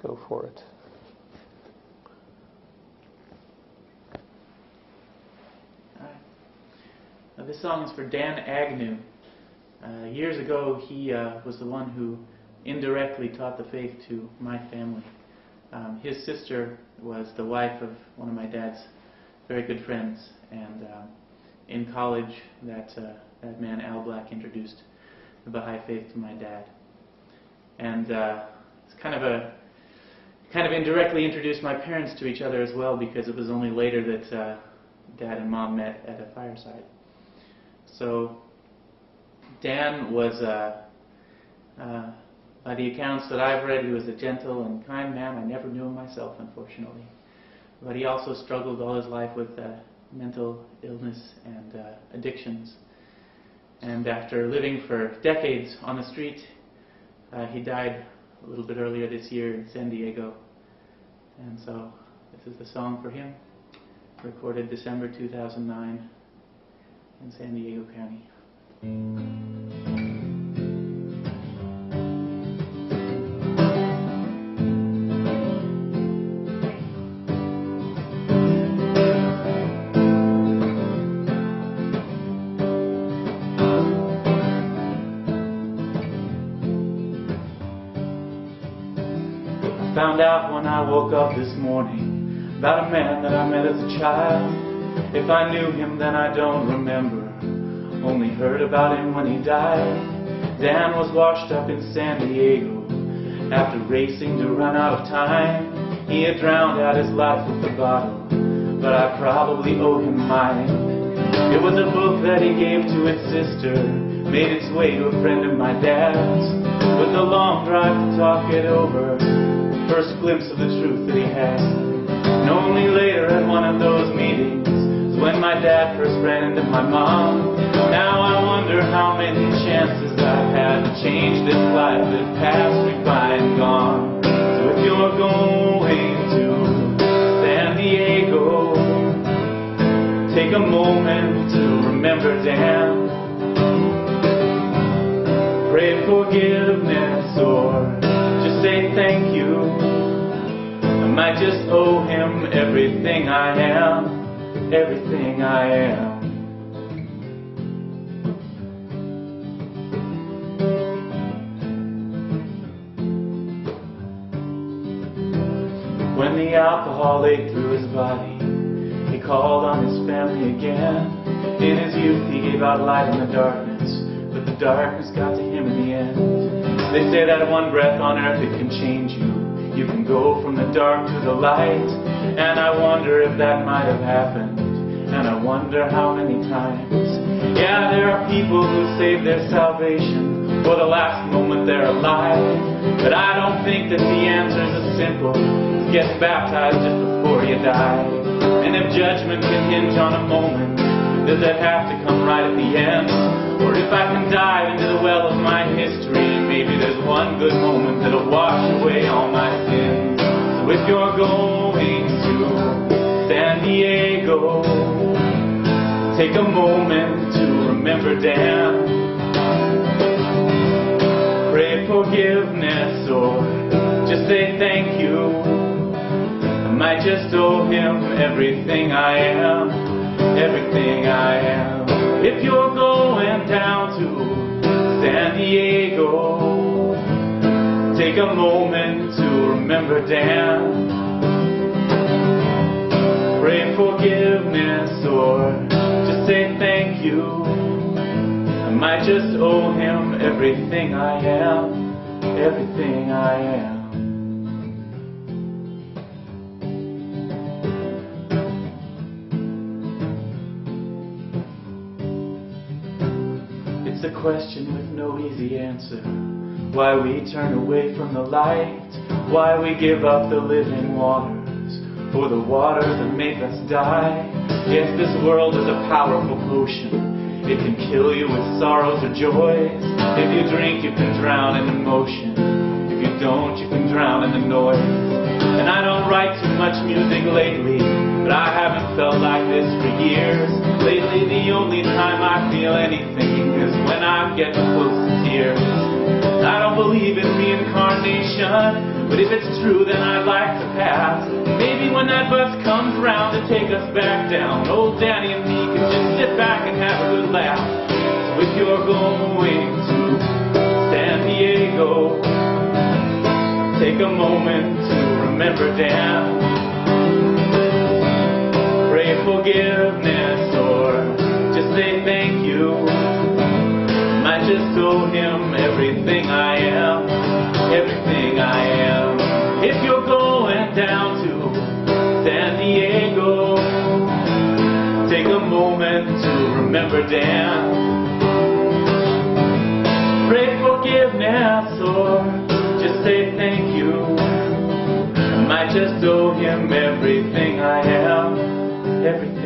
go for it. This song is for Dan Agnew. Years ago, he was the one who indirectly taught the faith to my family. His sister was the wife of one of my dad's very good friends, and in college, that man, Al Black, introduced the Baha'i faith to my dad. And it's kind of indirectly introduced my parents to each other as well, because it was only later that Dad and Mom met at a fireside. So Dan was, by the accounts that I've read, he was a gentle and kind man. I never knew him myself, unfortunately. But he also struggled all his life with mental illness and addictions. And after living for decades on the street, he died a little bit earlier this year in San Diego. And so this is the song for him, recorded December 2009 in San Diego County. Found out when I woke up this morning about a man that I met as a child. If I knew him, then I don't remember. Only heard about him when he died. Dan was washed up in San Diego after racing to run out of time. He had drowned out his life with the bottle, but I probably owe him mine. It was a book that he gave to his sister, made its way to a friend of my dad's. With a long drive to talk it over, first glimpse of the truth that he had. And only later at one of those meetings is when my dad first ran into my mom. Now I wonder how many chances I've had to change this life that passed me by and gone. So if you're going to San Diego, take a moment to remember Dan. Pray forgiveness or just say thank you. I might just owe him everything I am, everything I am. When the alcohol ate through his body, he called on his family again. In his youth he gave out light in the darkness, but the darkness got to him in the end. They say that one breath on earth it can change you. You can go from the dark to the light. And I wonder if that might have happened, and I wonder how many times. Yeah, there are people who save their salvation for the last moment they're alive. But I don't think that the answer is as simple as get baptized just before you die. And if judgment can hinge on a moment, does it have to come right at the end? Or if I can dive into the well of my history, maybe there's one good moment that'll wash away all my sins. So if you're going to San Diego, take a moment to remember Dan. Pray forgiveness or just say thank you. I might just owe him everything I am, everything I am. If you're going down to San Diego, take a moment to remember Dan. Pray forgiveness or just say thank you. I might just owe him everything I am, everything I am. It's a question with no easy answer. Why we turn away from the light, why we give up the living waters for the waters that make us die. Yes, this world is a powerful potion. It can kill you with sorrows or joys. If you drink, you can drown in emotion. If you don't, you can drown in the noise. And I don't write too much music lately, but I haven't felt like this for years. Lately, the only time I feel anything is when I'm getting close to tears. I don't believe in reincarnation, But if it's true, then I'd like to pass. Maybe when that bus comes round to take us back down, old Danny and me can just sit back and have a good laugh. So if you're going to San Diego, take a moment to remember Dan. Pray forgiveness or just say thank you. Might just owe him everything I am, everything I am. If you're going down to San Diego, take a moment to remember Dan. Pray forgiveness or just say thank you. I might just owe him everything I am, everything.